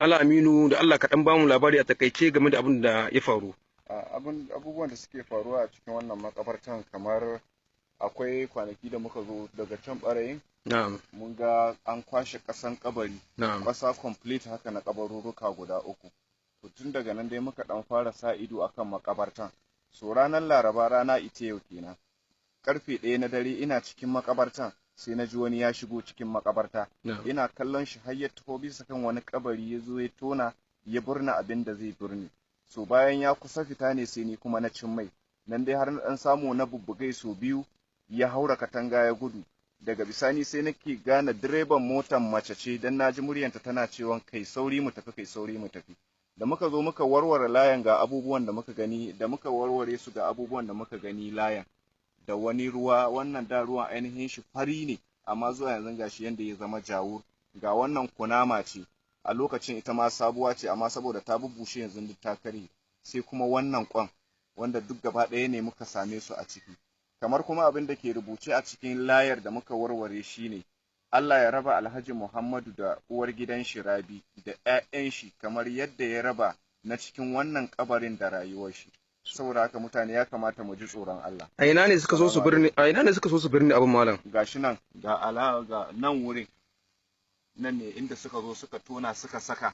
Allah Aminu da Allah ka dan bamu labari a takaice game da abin da ya faru. Abubuwan da suke faruwa a cikin wannan makabartan kamar akwai kwanaki da muka zo daga can ɓarayin Na'am. mun ga an kwashe ƙasan kabari Na'am. ƙasa complete haka na kabarurruka guda uku. To tun daga nan dai muka dan fara sa ido akan makabartan. So ranar Laraba rana ita yau kenan. Karfe 1 na dare ina cikin makabartan sai na ji wani ya shigo cikin makabarta. Ina kallon shi har ya taho bisa kan wani kabari ya zo ya tona ya burna abin da zai burne. So bayan ya kusa fita ne sai ni kuma na cin mai. Nan dai har na dan samu na bubbugai so biyu ya haura katanga ya gudu. Daga bisani sai nake gane direban motar mace ce dan naji muryanta tana cewa kai sauri mu tafi kai sauri mu tafi. Da muka zo muka warware layan ga abubuwan da muka gani da muka warware su ga abubuwan da muka gani layan da wani ruwa wannan da ruwan ainihin shi fari ne amma zuwa yanzu gashi yanda ya zama jawur ga wannan kunama ce a lokacin ita ma sabuwa ce amma saboda ta bubbushe yanzu duk ta kare sai kuma wannan kwan wanda duk gaba ɗaya ne muka same su a ciki kamar kuma abin da ke rubuce a cikin layar da muka warware shine Allah ya raba Alhaji Muhammadu da uwar gidan shi Rabi da ƴaƴan shi kamar yadda ya raba na cikin wannan kabarin da rayuwar shi saboda haka mutane ya kamata mu ji tsoron Allah A ina ne suka so su birni abin malam? Gashi nan ga nan wurin nan ne inda suka zo suka tona suka saka